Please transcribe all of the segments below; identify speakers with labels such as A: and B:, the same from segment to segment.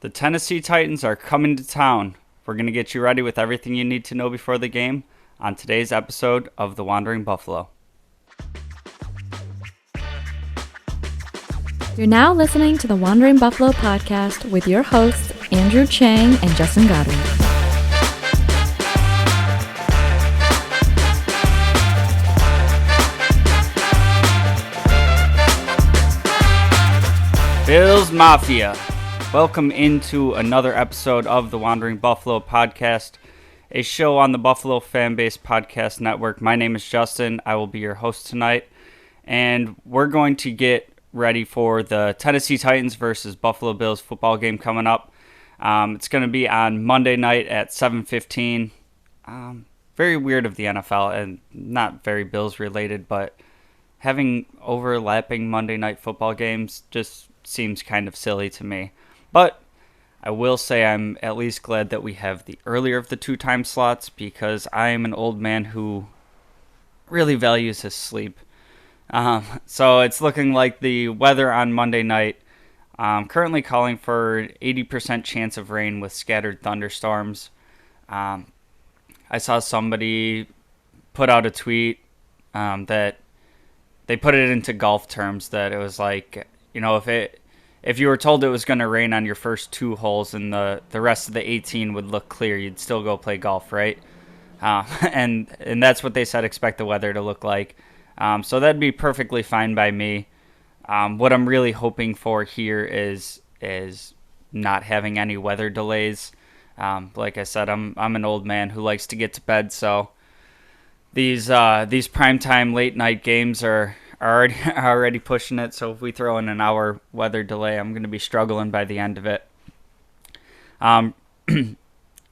A: The Tennessee Titans are coming to town. We're going to get you ready with everything you need to know before the game on today's episode of The Wandering Buffalo.
B: You're now listening to the Wandering Buffalo podcast with your hosts, Andrew Chang and Justin Goddard.
A: Bills Mafia. Welcome into another episode of the Wandering Buffalo podcast, a show on the Buffalo FAMBase podcast network. My name is Justin. I will be your host tonight, and we're going to get ready for the Tennessee Titans versus Buffalo Bills football game coming up. It's going to be on Monday night at 7:15. Very weird of the NFL, and not very Bills related, but having overlapping Monday night football games just seems kind of silly to me. But I will say I'm at least glad that we have the earlier of the two time slots, because I am an old man who really values his sleep. So it's looking like the weather on Monday night, currently calling for 80% chance of rain with scattered thunderstorms. I saw somebody put out a tweet that they put it into golf terms, that it was like, you know, if you were told it was going to rain on your first two holes and the rest of the 18 would look clear, you'd still go play golf, right? And that's what they said expect the weather to look like. So that'd be perfectly fine by me. What I'm really hoping for here is not having any weather delays. Like I said, I'm an old man who likes to get to bed, so these primetime late night games are already pushing it. So if we throw in an hour weather delay, I'm going to be struggling by the end of it.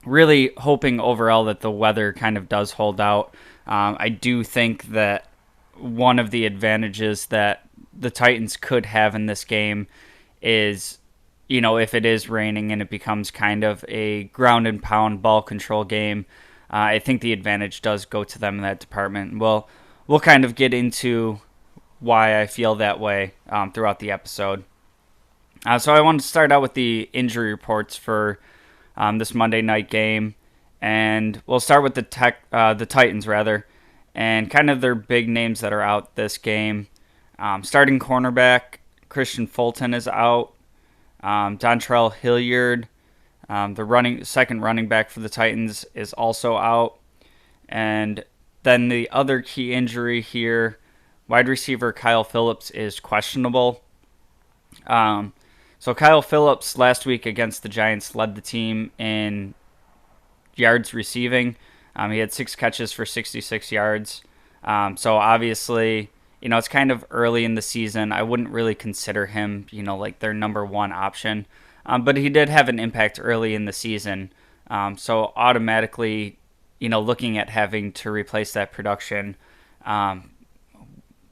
A: Really hoping overall that the weather kind of does hold out. I do think that one of the advantages that the Titans could have in this game is, you know, if it is raining and it becomes kind of a ground and pound ball control game, I think the advantage does go to them in that department. Well, we'll kind of get into why I feel that way throughout the episode. So I wanted to start out with the injury reports for this Monday night game, and we'll start with the Titans rather, and kind of their big names that are out this game. Starting cornerback Kristian Fulton is out. Dontrell Hilliard, the second running back for the Titans, is also out. And then the other key injury here, wide receiver Kyle Phillips, is questionable. So Kyle Phillips last week against the Giants led the team in yards receiving. He had 6 catches for 66 yards. So obviously, you know, it's kind of early in the season. I wouldn't really consider him, you know, like their number one option. But he did have an impact early in the season. So automatically, you know, looking at having to replace that production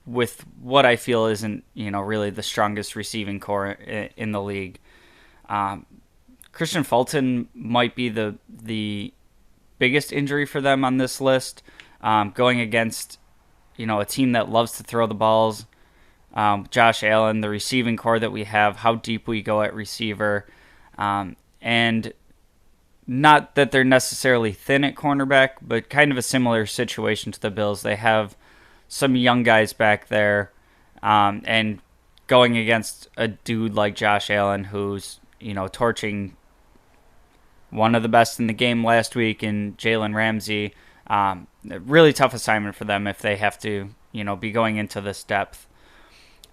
A: with what I feel isn't, you know, really the strongest receiving core in the league. Kristian Fulton might be the biggest injury for them on this list, going against, you know, a team that loves to throw the balls. Josh Allen, the receiving core that we have, how deep we go at receiver, and not that they're necessarily thin at cornerback, but kind of a similar situation to the Bills. They have some young guys back there, and going against a dude like Josh Allen, who's, you know, torching one of the best in the game last week in Jalen Ramsey. A really tough assignment for them if they have to, you know, be going into this depth.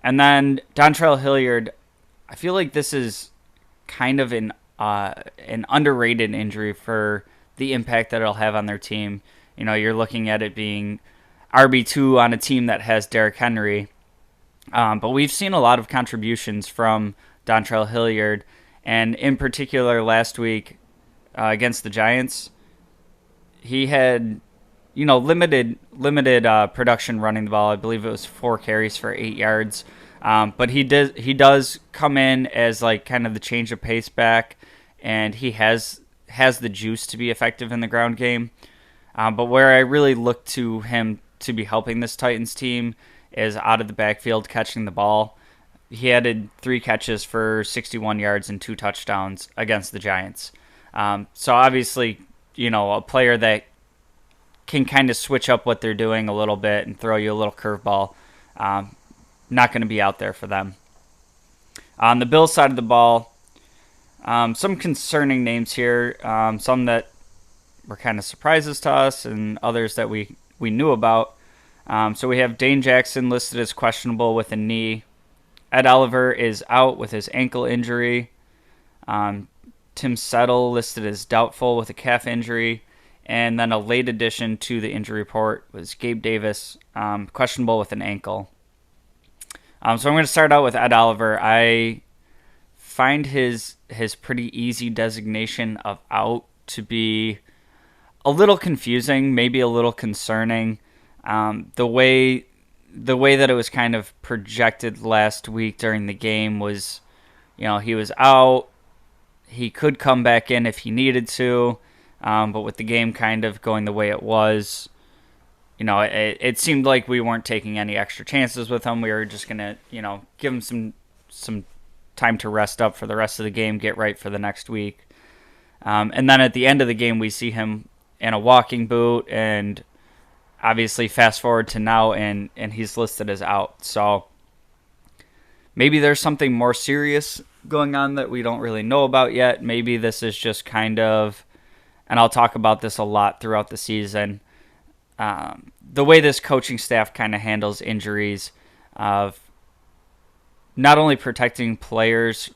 A: And then Dontrell Hilliard, I feel like this is kind of an underrated injury for the impact that it'll have on their team. You know, you're looking at it being RB2 on a team that has Derrick Henry. But we've seen a lot of contributions from Dontrell Hilliard, and in particular last week against the Giants, he had, you know, limited production running the ball. I believe it was 4 carries for 8 yards. But he does come in as like kind of the change of pace back, and he has the juice to be effective in the ground game. But where I really look to him to be helping this Titans team is out of the backfield catching the ball. he added 3 catches for 61 yards and 2 touchdowns against the Giants. So obviously, a player that can kind of switch up what they're doing a little bit and throw you a little curveball. Not going to be out there for them. On the Bills side of the ball, some concerning names here. Some that were kind of surprises to us and others that we knew about. So we have Dane Jackson listed as questionable with a knee. Ed Oliver is out with his ankle injury. Tim Settle listed as doubtful with a calf injury. And then a late addition to the injury report was Gabe Davis, questionable with an ankle. So I'm going to start out with Ed Oliver. I find his pretty easy designation of out to be a little confusing, maybe a little concerning. The way that it was kind of projected last week during the game was, he was out. He could come back in if he needed to. But with the game kind of going the way it was, it seemed like we weren't taking any extra chances with him. We were just going to, give him some time to rest up for the rest of the game, get right for the next week. And then at the end of the game, we see him in a walking boot, and obviously fast forward to now, and he's listed as out. So maybe there's something more serious going on that we don't really know about yet. Maybe this is just kind of, and I'll talk about this a lot throughout the season, the way this coaching staff kind of handles injuries, of not only protecting players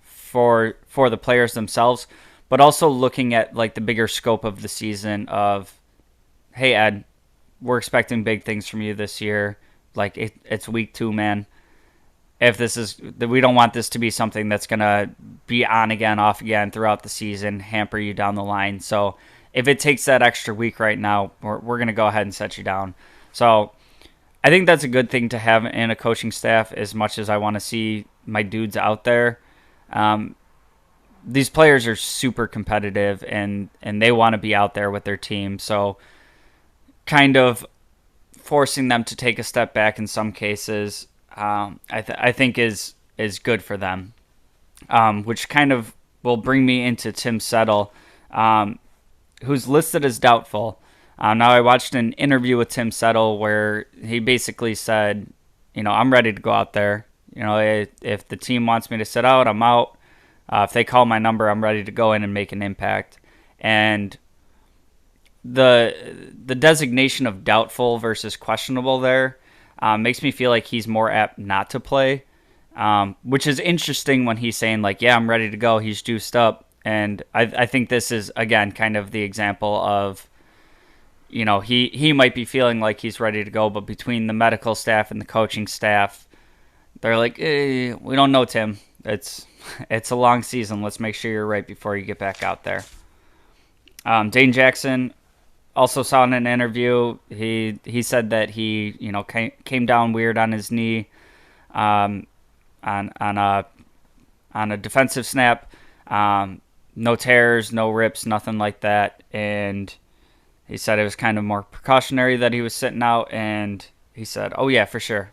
A: for the players themselves, but also looking at like the bigger scope of the season of, hey, Ed, we're expecting big things from you this year. Like, it's week 2, man. If we don't want this to be something that's going to be on again, off again throughout the season, hamper you down the line. So if it takes that extra week right now, we're going to go ahead and set you down. So I think that's a good thing to have in a coaching staff, as much as I want to see my dudes out there. These players are super competitive, and they want to be out there with their team. So kind of forcing them to take a step back in some cases, I think is good for them, which kind of will bring me into Tim Settle, who's listed as doubtful. Now, I watched an interview with Tim Settle where he basically said, I'm ready to go out there. If the team wants me to sit out, I'm out. If they call my number, I'm ready to go in and make an impact. And the designation of doubtful versus questionable there makes me feel like he's more apt not to play, which is interesting when he's saying, like, yeah, I'm ready to go. He's juiced up. And I think this is, again, kind of the example of, he might be feeling like he's ready to go, but between the medical staff and the coaching staff, they're like, we don't know, Tim. It's a long season. Let's make sure you're right before you get back out there. Dane Jackson also saw in an interview, he said that he came down weird on his knee on a defensive snap. No tears, no rips, nothing like that. And he said it was kind of more precautionary that he was sitting out. And he said, oh yeah, for sure,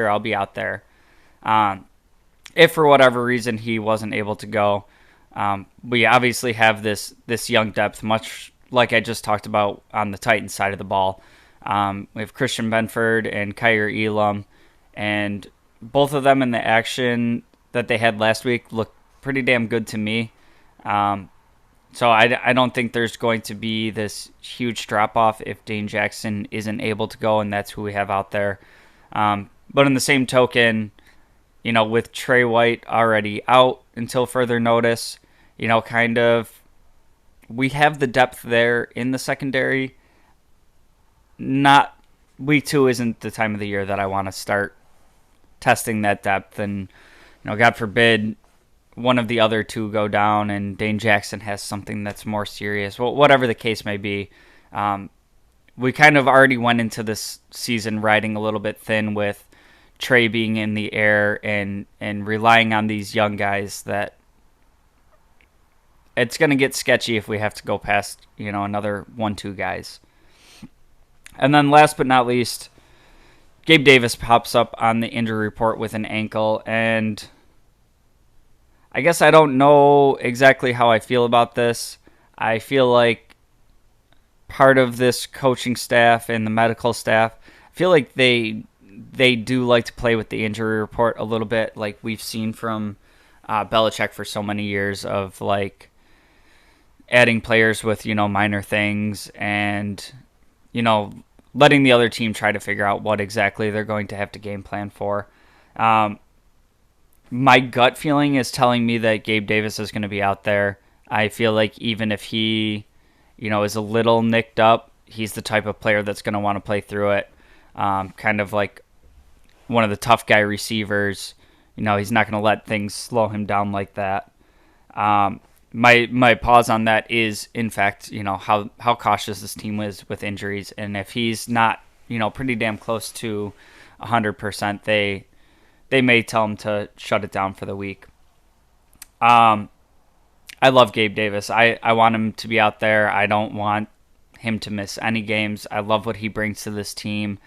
A: I'll be out there. If for whatever reason he wasn't able to go, we obviously have this young depth, much like I just talked about on the Titans side of the ball. We have Christian Benford and Kyer Elam, and both of them in the action that they had last week looked pretty damn good to me. So I don't think there's going to be this huge drop-off if Dane Jackson isn't able to go, and that's who we have out there. But in the same token, with Trey White already out until further notice, kind of we have the depth there in the secondary. Not week 2 isn't the time of the year that I want to start testing that depth, and God forbid one of the other two go down and Dane Jackson has something that's more serious. Well, whatever the case may be, we kind of already went into this season riding a little bit thin with Trey being in the air and relying on these young guys, that it's going to get sketchy if we have to go past, another 1-2 guys. And then last but not least, Gabe Davis pops up on the injury report with an ankle, and I guess I don't know exactly how I feel about this. I feel like part of this coaching staff and the medical staff, I feel like they do like to play with the injury report a little bit, like we've seen from Belichick for so many years of like adding players with, minor things and, letting the other team try to figure out what exactly they're going to have to game plan for. My gut feeling is telling me that Gabe Davis is going to be out there. I feel like even if he, is a little nicked up, he's the type of player that's going to want to play through it. Kind of like one of the tough guy receivers. He's not going to let things slow him down like that. My pause on that is, in fact, how cautious this team is with injuries. And if he's not, pretty damn close to 100%, they may tell him to shut it down for the week. I love Gabe Davis. I want him to be out there. I don't want him to miss any games. I love what he brings to this team.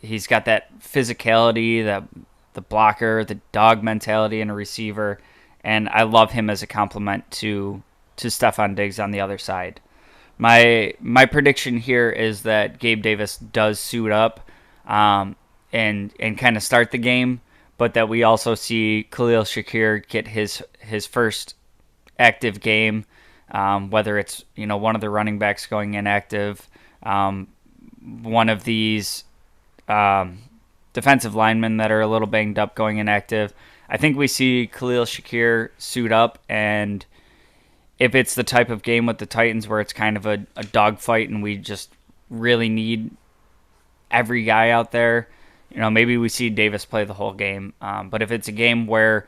A: He's got that physicality, the blocker, the dog mentality in a receiver, and I love him as a complement to Stefon Diggs on the other side. My prediction here is that Gabe Davis does suit up and kind of start the game, but that we also see Khalil Shakir get his first active game, whether it's one of the running backs going inactive, one of these defensive linemen that are a little banged up going inactive. I think we see Khalil Shakir suit up, and if it's the type of game with the Titans where it's kind of a dogfight and we just really need every guy out there, maybe we see Davis play the whole game. But if it's a game where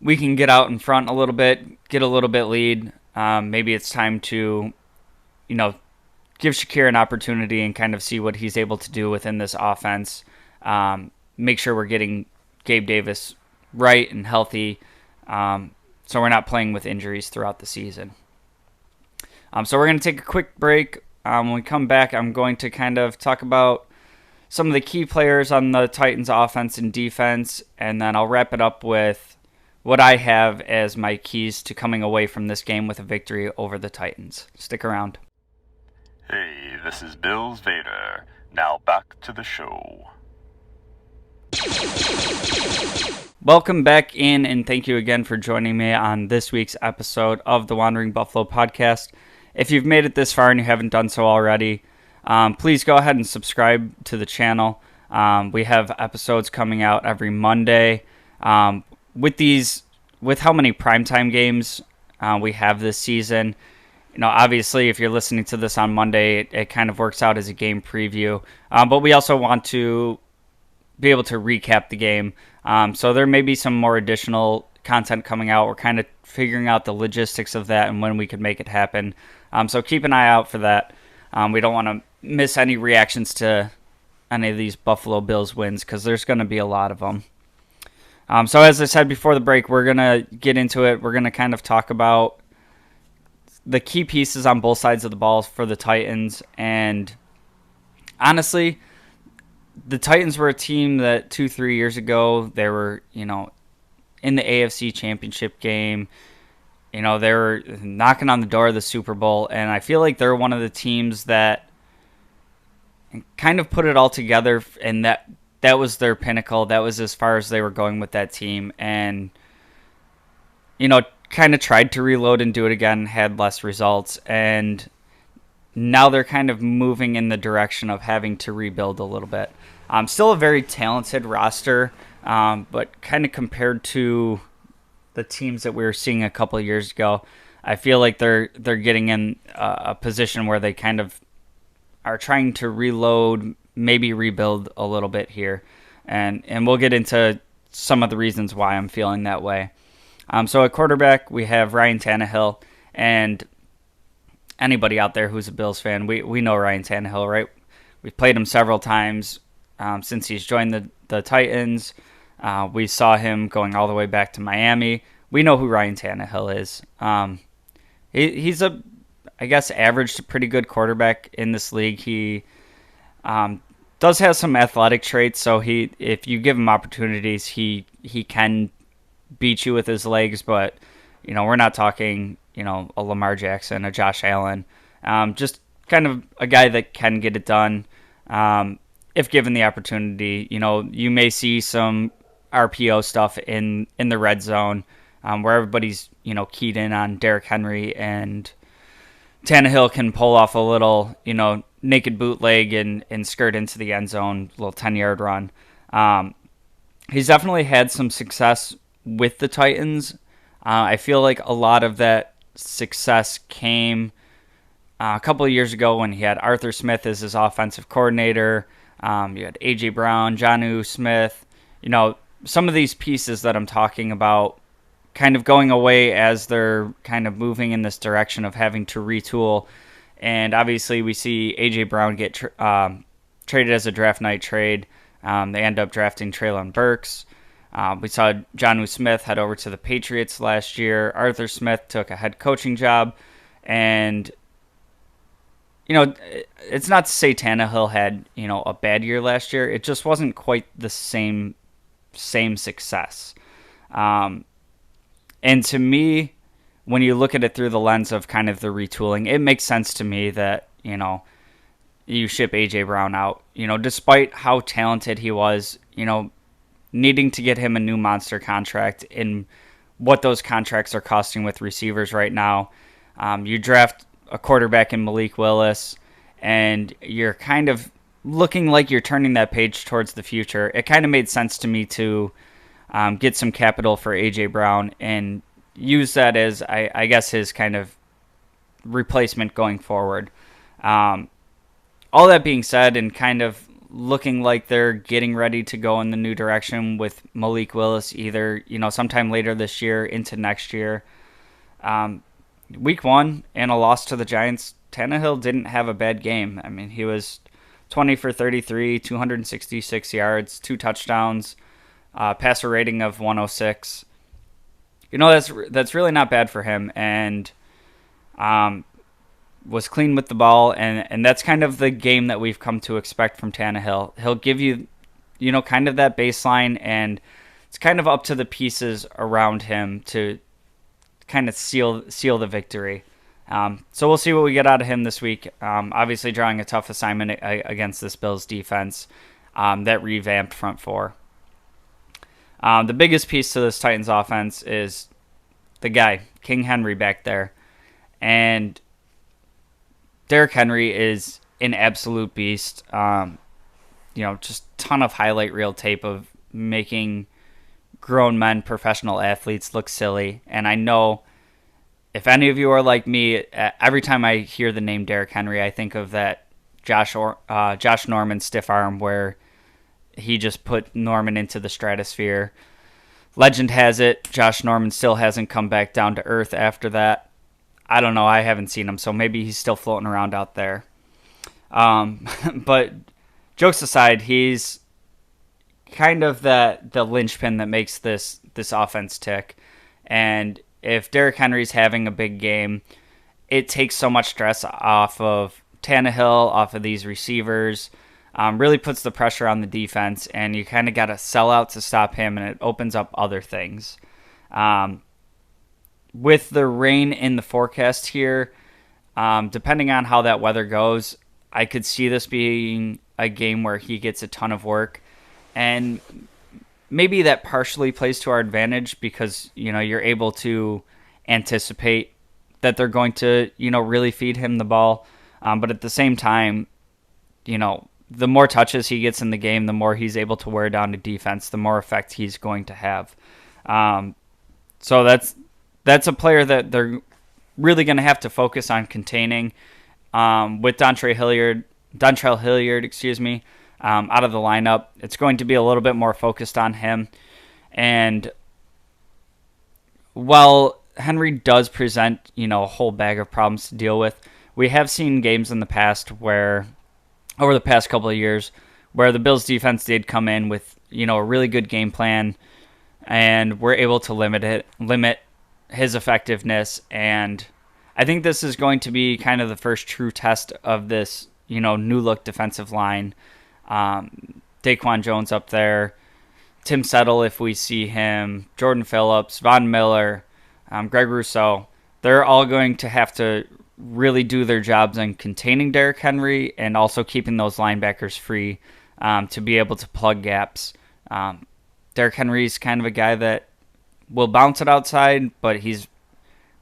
A: we can get out in front a little bit, get a little bit lead, maybe it's time to, give Shakir an opportunity and kind of see what he's able to do within this offense. Make sure we're getting Gabe Davis right and healthy, so we're not playing with injuries throughout the season. So we're going to take a quick break. When we come back, I'm going to kind of talk about some of the key players on the Titans offense and defense, and then I'll wrap it up with what I have as my keys to coming away from this game with a victory over the Titans. Stick around.
C: Hey, this is Bills Vader. Now back to the show.
A: Welcome back in, and thank you again for joining me on this week's episode of the Wandering Buffalo podcast. If you've made it this far and you haven't done so already, please go ahead and subscribe to the channel. We have episodes coming out every Monday. With how many primetime games we have this season, obviously if you're listening to this on Monday, it kind of works out as a game preview. But we also want to be able to recap the game. So there may be some more additional content coming out. We're kind of figuring out the logistics of that and when we could make it happen. So keep an eye out for that. We don't want to miss any reactions to any of these Buffalo Bills wins because there's going to be a lot of them. So as I said before the break, we're going to get into it. We're going to kind of talk about the key pieces on both sides of the ball for the Titans. And honestly, the Titans were a team that 2-3 years ago, they were, in the AFC Championship game. They were knocking on the door of the Super Bowl, and I feel like they're one of the teams that kind of put it all together, and that was their pinnacle. That was as far as they were going with that team, and, kind of tried to reload and do it again, had less results, and now they're kind of moving in the direction of having to rebuild a little bit. Still a very talented roster, but kind of compared to the teams that we were seeing a couple of years ago, I feel like they're getting in a position where they kind of are trying to reload, maybe rebuild a little bit here, and we'll get into some of the reasons why I'm feeling that way. So at quarterback, we have Ryan Tannehill, and anybody out there who's a Bills fan, we know Ryan Tannehill, right? We've played him several times since he's joined the Titans. We saw him going all the way back to Miami. We know who Ryan Tannehill is. He's I guess, average to pretty good quarterback in this league. He does have some athletic traits, so if you give him opportunities, he can beat you with his legs, but we're not talking a Lamar Jackson, a Josh Allen, just kind of a guy that can get it done if given the opportunity. You may see some RPO stuff in the red zone where everybody's keyed in on Derrick Henry, and Tannehill can pull off a little naked bootleg and skirt into the end zone, little 10-yard run. He's definitely had some success with the Titans. I feel like a lot of that success came a couple of years ago when he had Arthur Smith as his offensive coordinator. You had A.J. Brown, Jonnu Smith. Some of these pieces that I'm talking about kind of going away as they're kind of moving in this direction of having to retool. And obviously we see A.J. Brown get traded as a draft night trade. They end up drafting Treylon Burks. We saw Jonnu Smith head over to the Patriots last year. Arthur Smith took a head coaching job. And, it's not to say Tannehill had, a bad year last year. It just wasn't quite the same success. And to me, when you look at it through the lens of kind of the retooling, it makes sense to me that, you ship A.J. Brown out. Despite how talented he was, needing to get him a new monster contract in what those contracts are costing with receivers right now. You draft a quarterback in Malik Willis, and you're kind of looking like you're turning that page towards the future. It kind of made sense to me to get some capital for A.J. Brown and use that as, I guess, his kind of replacement going forward. All that being said, and kind of looking like they're getting ready to go in the new direction with Malik Willis, either sometime later this year into next year. Week 1 and a loss to the Giants, Tannehill didn't have a bad game. I mean, he was 20 for 33, 266 yards, 2 touchdowns, passer rating of 106. That's really not bad for him, and was clean with the ball, and that's kind of the game that we've come to expect from Tannehill. He'll give you, kind of that baseline, and it's kind of up to the pieces around him to kind of seal the victory. So we'll see what we get out of him this week. Obviously drawing a tough assignment against this Bills defense that revamped front four. The biggest piece to this Titans offense is the guy, King Henry, back there. And Derrick Henry is an absolute beast. Just ton of highlight reel tape of making grown men, professional athletes look silly. And I know if any of you are like me, every time I hear the name Derrick Henry, I think of that Josh Norman stiff arm where he just put Norman into the stratosphere. Legend has it, Josh Norman still hasn't come back down to earth after that. I don't know. I haven't seen him, so maybe he's still floating around out there. But jokes aside, he's kind of the linchpin that makes this offense tick. And if Derrick Henry's having a big game, it takes so much stress off of Tannehill, off of these receivers. Really puts the pressure on the defense, and you kind of got to sell out to stop him, and it opens up other things. With the rain in the forecast here, depending on how that weather goes, I could see this being a game where he gets a ton of work. And maybe that partially plays to our advantage because, you're able to anticipate that they're going to, really feed him the ball. But at the same time, the more touches he gets in the game, the more he's able to wear down the defense, the more effect he's going to have. So that's a player that they're really going to have to focus on containing. With Dontrell Hilliard, out of the lineup, it's going to be a little bit more focused on him. And while Henry does present, a whole bag of problems to deal with, we have seen games in the past where, over the past couple of years, where the Bills defense did come in with, a really good game plan, and we're able to limit his effectiveness. And I think this is going to be kind of the first true test of this, new look defensive line. Daquan Jones up there, Tim Settle if we see him, Jordan Phillips, Von Miller, Greg Rousseau. They're all going to have to really do their jobs in containing Derrick Henry and also keeping those linebackers free to be able to plug gaps. Derrick Henry's kind of a guy that will bounce it outside, but he's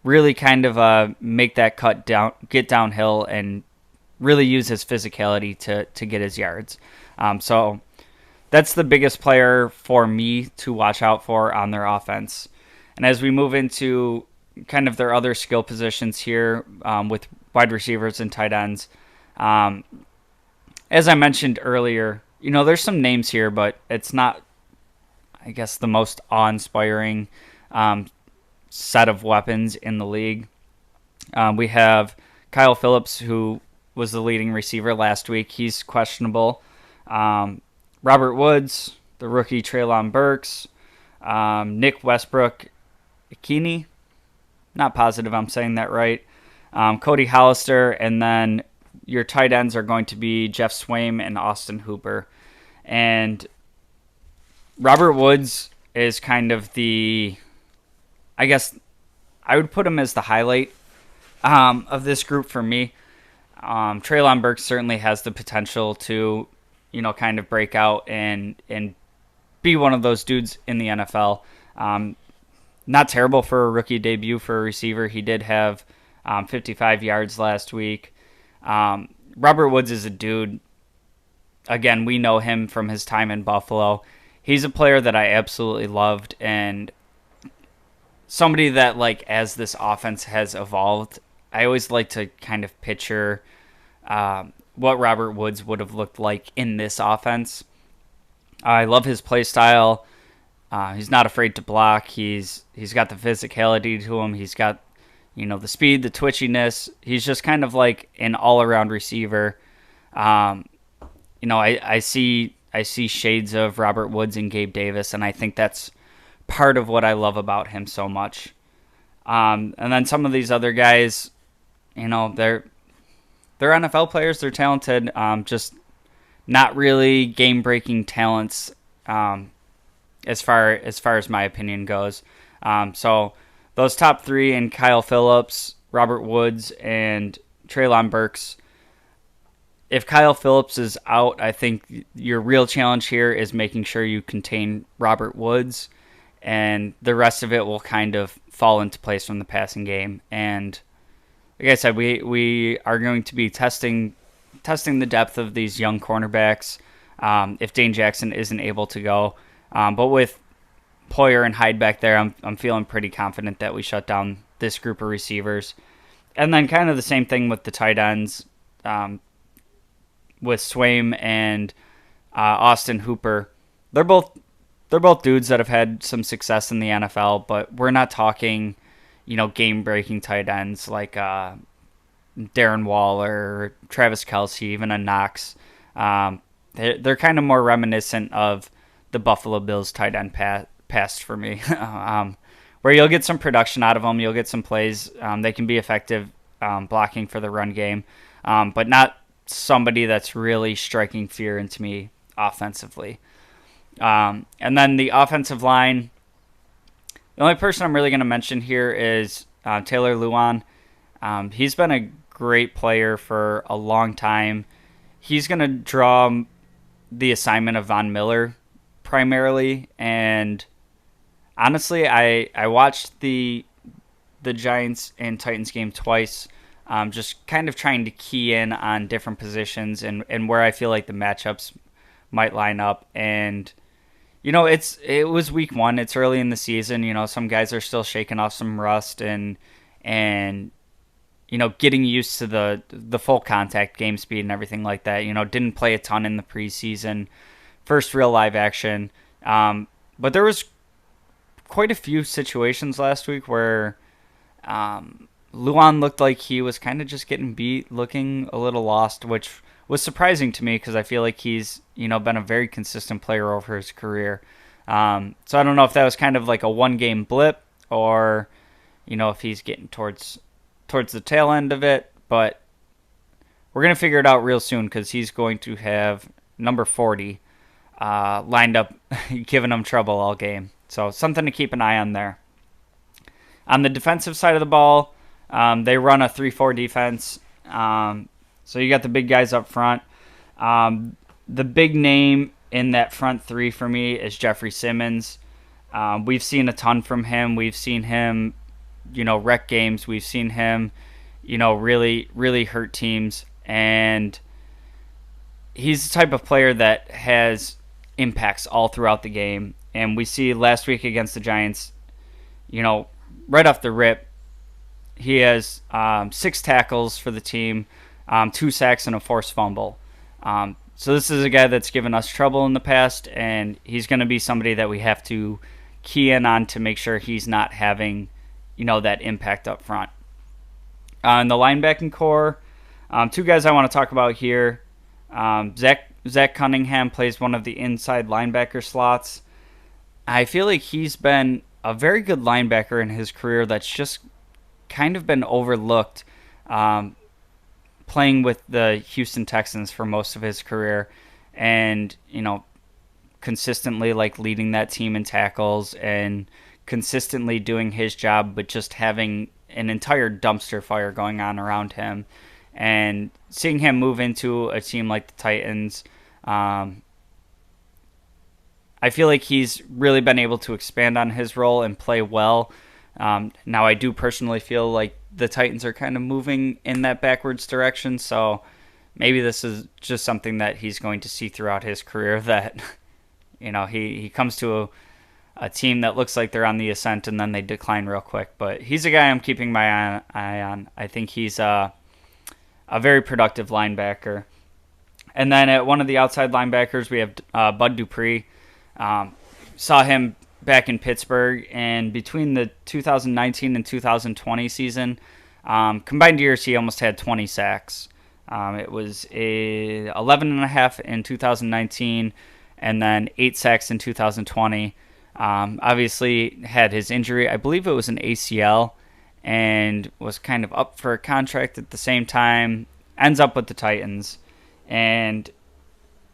A: really kind of make that cut down, get downhill, and really use his physicality to get his yards. So that's the biggest player for me to watch out for on their offense. And as we move into kind of their other skill positions here with wide receivers and tight ends, as I mentioned earlier, there's some names here, but it's not, I guess, the most awe-inspiring set of weapons in the league. We have Kyle Phillips, who was the leading receiver last week. He's questionable. Robert Woods, the rookie Treylon Burks, Nick Westbrook Ikini, not positive I'm saying that right, Cody Hollister, and then your tight ends are going to be Jeff Swaim and Austin Hooper. And Robert Woods is kind of I guess I would put him as the highlight of this group for me. Treylon Burks certainly has the potential to, kind of break out and be one of those dudes in the NFL. Not terrible for a rookie debut for a receiver. He did have 55 yards last week. Robert Woods is a dude. Again, we know him from his time in Buffalo. He's a player that I absolutely loved, and somebody that, as this offense has evolved, I always like to kind of picture what Robert Woods would have looked like in this offense. I love his play style. He's not afraid to block. He's got the physicality to him. He's got, the speed, the twitchiness. He's just kind of like an all-around receiver. I see shades of Robert Woods and Gabe Davis, and I think that's part of what I love about him so much. And then some of these other guys, they're NFL players. They're talented, just not really game-breaking talents as far as my opinion goes. So those top three, and Kyle Phillips, Robert Woods, and Treylon Burks. If Kyle Phillips is out, I think your real challenge here is making sure you contain Robert Woods, and the rest of it will kind of fall into place from the passing game. And like I said, we are going to be testing the depth of these young cornerbacks if Dane Jackson isn't able to go. But with Poyer and Hyde back there, I'm feeling pretty confident that we shut down this group of receivers. And then kind of the same thing with the tight ends, with Swaim and Austin Hooper. They're both dudes that have had some success in the NFL, but we're not talking, game-breaking tight ends like Darren Waller, Travis Kelce, even a Knox. They're kind of more reminiscent of the Buffalo Bills tight end past for me, where you'll get some production out of them, you'll get some plays. They can be effective blocking for the run game, but not somebody that's really striking fear into me offensively. And then the offensive line, the only person I'm really going to mention here is Taylor Luon. He's been a great player for a long time. He's going to draw the assignment of Von Miller primarily, and honestly, I watched the Giants and Titans game twice, just kind of trying to key in on different positions and where I feel like the matchups might line up. And it was week one. It's early in the season. Some guys are still shaking off some rust and getting used to the full contact game speed and everything like that. Didn't play a ton in the preseason, first real live action. But there was quite a few situations last week where Luon looked like he was kind of just getting beat, looking a little lost, which was surprising to me because I feel like he's been a very consistent player over his career. So I don't know if that was kind of like a one-game blip or if he's getting towards the tail end of it, but we're going to figure it out real soon because he's going to have number 40, lined up giving them trouble all game. So something to keep an eye on there. On the defensive side of the ball, they run a 3-4 defense. So you got the big guys up front. The big name in that front three for me is Jeffrey Simmons. We've seen a ton from him. We've seen him, wreck games. We've seen him, really, really hurt teams. And he's the type of player that has impacts all throughout the game. And we see last week against the Giants, right off the rip, he has 6 tackles for the team, 2 sacks, and a forced fumble. So this is a guy that's given us trouble in the past, and he's going to be somebody that we have to key in on to make sure he's not having, that impact up front. In the linebacking core, 2 guys I want to talk about here. Zach Cunningham plays one of the inside linebacker slots. I feel like he's been a very good linebacker in his career that's just kind of been overlooked, playing with the Houston Texans for most of his career, and consistently leading that team in tackles and consistently doing his job, but just having an entire dumpster fire going on around him. And seeing him move into a team like the Titans, I feel like he's really been able to expand on his role and play well. Now, I do personally feel like the Titans are kind of moving in that backwards direction, so maybe this is just something that he's going to see throughout his career, that he comes to a team that looks like they're on the ascent and then they decline real quick. But he's a guy I'm keeping my eye on. I think he's a very productive linebacker. And then at one of the outside linebackers, we have Bud Dupree. Saw him back in Pittsburgh, and between the 2019 and 2020 season, combined years, he almost had 20 sacks. It was 11.5 in 2019, and then 8 sacks in 2020. Obviously had his injury, I believe it was an ACL, and was kind of up for a contract at the same time. Ends up with the Titans, and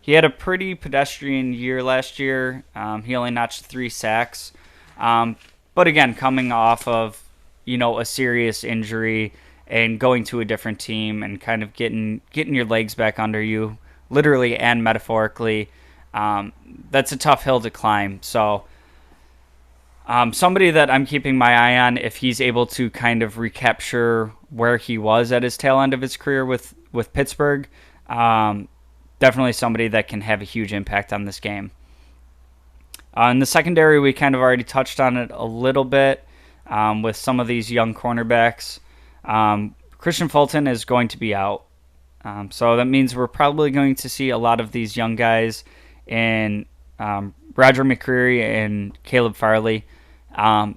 A: he had a pretty pedestrian year last year. He only notched 3 sacks. But again, coming off of, a serious injury and going to a different team and kind of getting your legs back under you, literally and metaphorically, that's a tough hill to climb. So somebody that I'm keeping my eye on, if he's able to kind of recapture where he was at his tail end of his career with Pittsburgh, definitely somebody that can have a huge impact on this game. In the secondary, we kind of already touched on it a little bit with some of these young cornerbacks. Christian Fulton is going to be out. So that means we're probably going to see a lot of these young guys in Roger Mccreery and Caleb Farley. Now,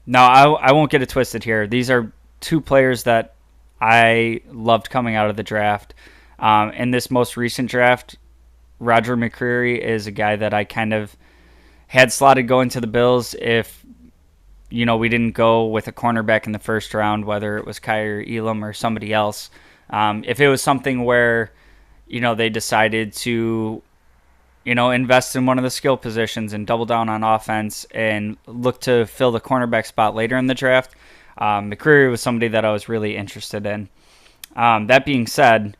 A: I won't get it twisted here. These are 2 players that I loved coming out of the draft. In this most recent draft, Roger Mccreery is a guy that I kind of had slotted going to the Bills if, we didn't go with a cornerback in the first round, whether it was Kyer Elam or somebody else. If it was something where, they decided to, invest in one of the skill positions and double down on offense and look to fill the cornerback spot later in the draft, Mccreery was somebody that I was really interested in. That being said,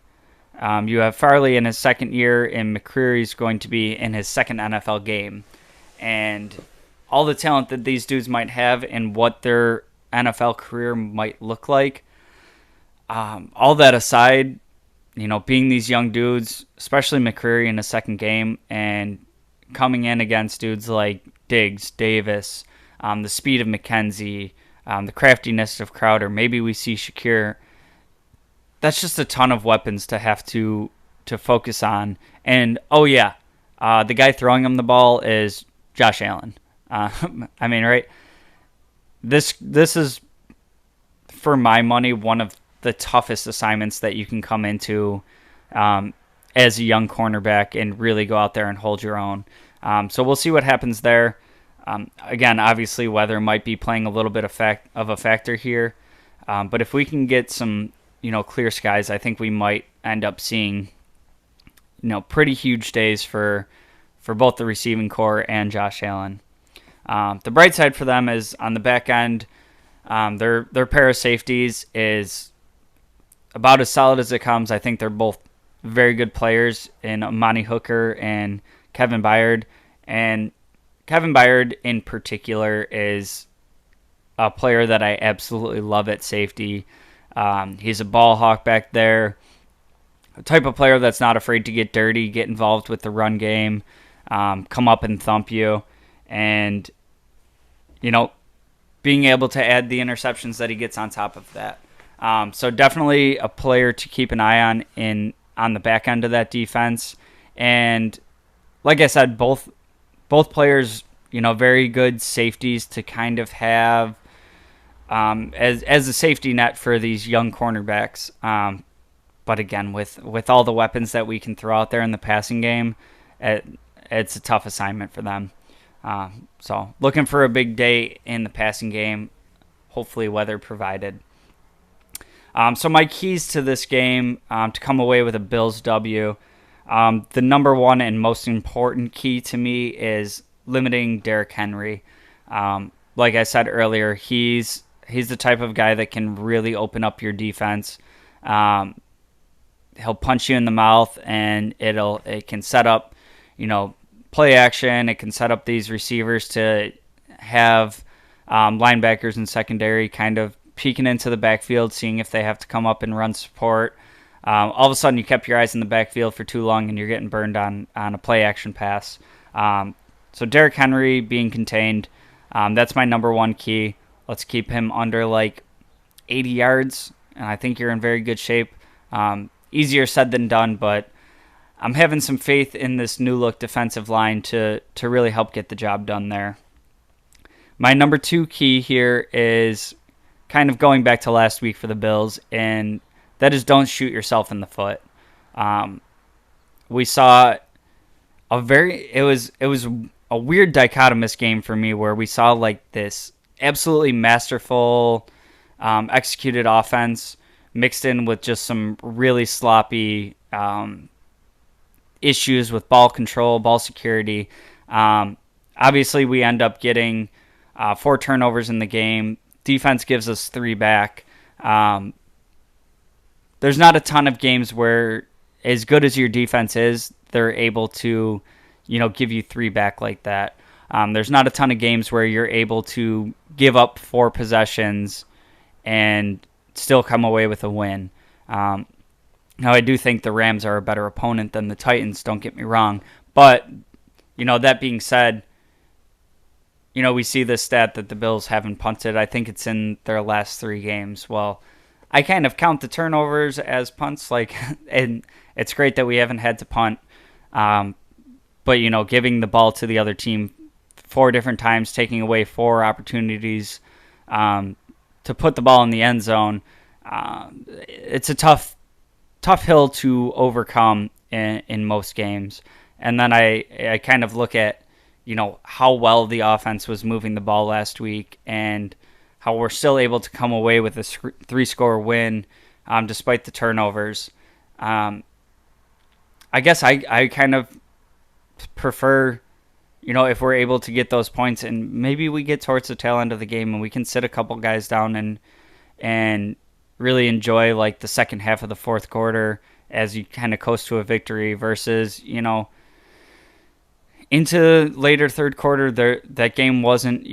A: you have Farley in his second year, and Mccreery's going to be in his second NFL game. And all the talent that these dudes might have and what their NFL career might look like, all that aside, being these young dudes, especially Mccreery in his second game, and coming in against dudes like Diggs, Davis, the speed of McKenzie, the craftiness of Crowder, maybe we see Shakir. That's just a ton of weapons to have to focus on. And, the guy throwing him the ball is Josh Allen. Right? This is, for my money, one of the toughest assignments that you can come into as a young cornerback and really go out there and hold your own. So we'll see what happens there. Again, obviously, weather might be playing a little bit of a factor here. But if we can get some clear skies, I think we might end up seeing, pretty huge days for both the receiving core and Josh Allen. The bright side for them is on the back end, their pair of safeties is about as solid as it comes. I think they're both very good players in Amani Hooker and Kevin Byard. And Kevin Byard in particular is a player that I absolutely love at safety. He's a ball hawk back there, a type of player that's not afraid to get dirty, get involved with the run game, come up and thump you, and being able to add the interceptions that he gets on top of that. So definitely a player to keep an eye on the back end of that defense. And like I said, both players, very good safeties to kind of have as a safety net for these young cornerbacks. But again, with all the weapons that we can throw out there in the passing game, it's a tough assignment for them. So looking for a big day in the passing game, hopefully weather provided. So my keys to this game, to come away with a Bills W, the number one and most important key to me is limiting Derrick Henry. Like I said earlier, he's the type of guy that can really open up your defense. He'll punch you in the mouth, and it can set up, play action. It can set up these receivers to have linebackers and secondary kind of peeking into the backfield, seeing if they have to come up and run support. All of a sudden, you kept your eyes in the backfield for too long, and you're getting burned on a play action pass. So Derrick Henry being contained, that's my number one key. Let's keep him under 80 yards, and I think you're in very good shape. Easier said than done, but I'm having some faith in this new look defensive line to really help get the job done there. My number two key here is kind of going back to last week for the Bills, and that is don't shoot yourself in the foot. We saw it was a weird dichotomous game for me where we saw this absolutely masterful executed offense mixed in with just some really sloppy issues with ball control, ball security. Obviously, we end up getting 4 turnovers in the game. Defense gives us 3 back. There's not a ton of games where, as good as your defense is, they're able to, give you 3 back like that. There's not a ton of games where you're able to give up 4 possessions and still come away with a win. Now, I do think the Rams are a better opponent than the Titans, don't get me wrong. But, that being said, we see this stat that the Bills haven't punted. I think it's in their last 3 games. Well, I kind of count the turnovers as punts, and it's great that we haven't had to punt. But, giving the ball to the other team 4 different times, taking away 4 opportunities to put the ball in the end zone, it's a tough hill to overcome in most games. And then I kind of look at, how well the offense was moving the ball last week and how we're still able to come away with a 3-score win despite the turnovers. I guess I kind of prefer, if we're able to get those points and maybe we get towards the tail end of the game and we can sit a couple guys down and really enjoy the second half of the fourth quarter as you kind of coast to a victory versus, into later third quarter, that game wasn't,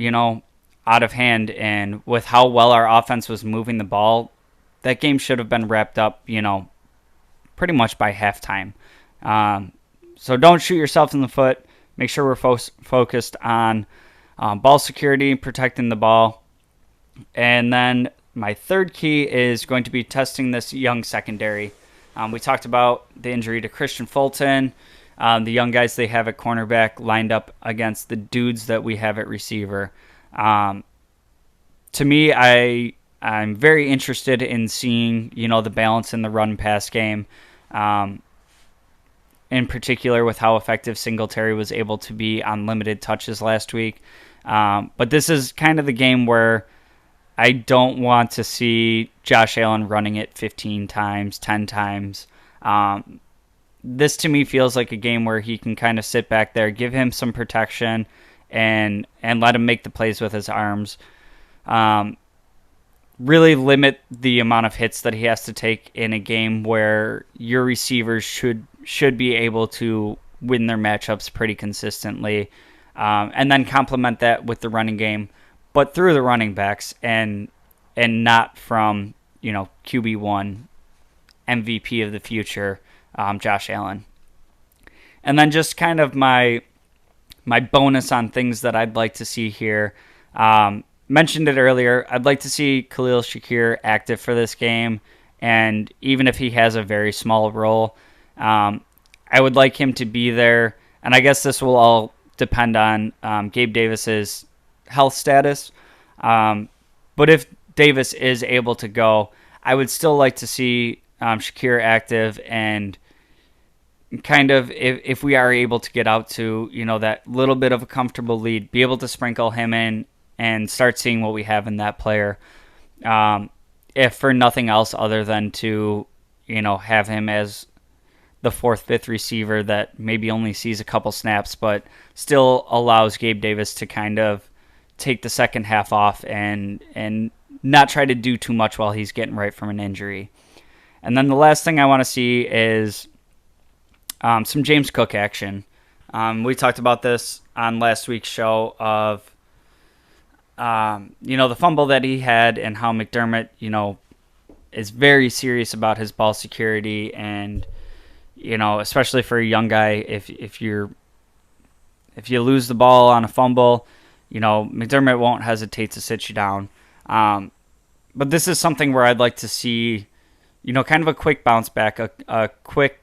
A: out of hand. And with how well our offense was moving the ball, that game should have been wrapped up, pretty much by halftime. So don't shoot yourself in the foot. Make sure we're focused on ball security, protecting the ball. And then my third key is going to be testing this young secondary. We talked about the injury to Christian Fulton, the young guys they have at cornerback lined up against the dudes that we have at receiver. To me, I'm very interested in seeing, the balance in the run-pass game, in particular with how effective Singletary was able to be on limited touches last week. But this is kind of the game where I don't want to see Josh Allen running it 15 times, 10 times. this to me feels like a game where he can kind of sit back there, give him some protection, and let him make the plays with his arms. Really limit the amount of hits that he has to take in a game where your receivers should be able to win their matchups pretty consistently, and then complement that with the running game, but through the running backs and not from QB1 MVP of the future, Josh Allen. And then just kind of my bonus on things that I'd like to see here. Mentioned it earlier. I'd like to see Khalil Shakir active for this game, and even if he has a very small role, I would like him to be there. And I guess this will all depend on Gabe Davis's health status. But if Davis is able to go, I would still like to see Shakir active, and kind of if we are able to get out to that little bit of a comfortable lead, be able to sprinkle him in and start seeing what we have in that player, if for nothing else other than to have him as the fourth, fifth receiver that maybe only sees a couple snaps, but still allows Gabe Davis to kind of take the second half off and not try to do too much while he's getting right from an injury. And then the last thing I want to see is some James Cook action. We talked about this on last week's show of the fumble that he had and how McDermott is very serious about his ball security, and especially for a young guy, if you lose the ball on a fumble, McDermott won't hesitate to sit you down. But this is something where I'd like to see kind of a quick bounce back, a quick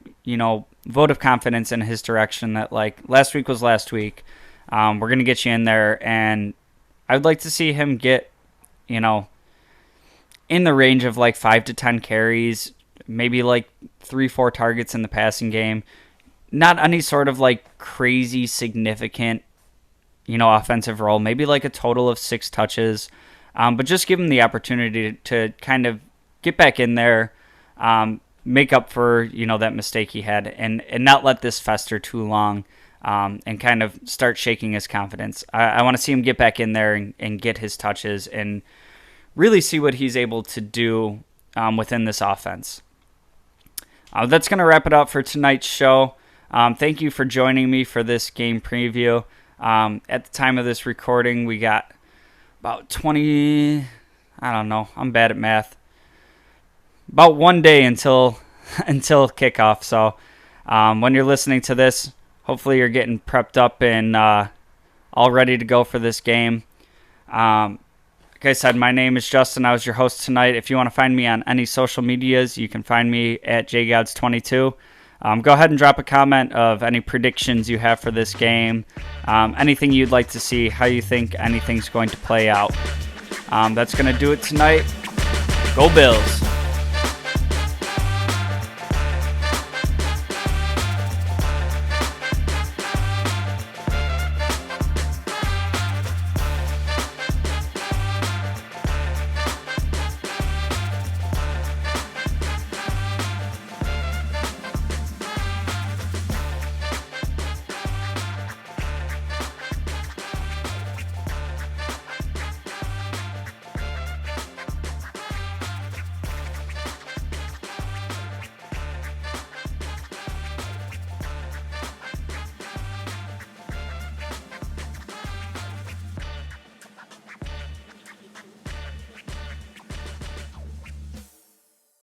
A: vote of confidence in his direction that, like, last week was last week. We're going to get you in there, and I'd like to see him get, in the range of like 5 to 10 carries, maybe like 3-4 targets in the passing game. Not any sort of like crazy significant, offensive role. Maybe like a total of 6 touches. But just give him the opportunity to kind of get back in there, make up for, that mistake he had, and not let this fester too long. And kind of start shaking his confidence. I want to see him get back in there and get his touches and really see what he's able to do within this offense. That's going to wrap it up for tonight's show. Thank you for joining me for this game preview. At the time of this recording, we got about 20, I'm bad at math. About 1 day until kickoff. So when you're listening to this, hopefully you're getting prepped up and all ready to go for this game. Like I said, my name is Justin. I was your host tonight. If you want to find me on any social medias, you can find me at jgods22. Go ahead and drop a comment of any predictions you have for this game, anything you'd like to see, how you think anything's going to play out. That's going to do it tonight. Go Bills!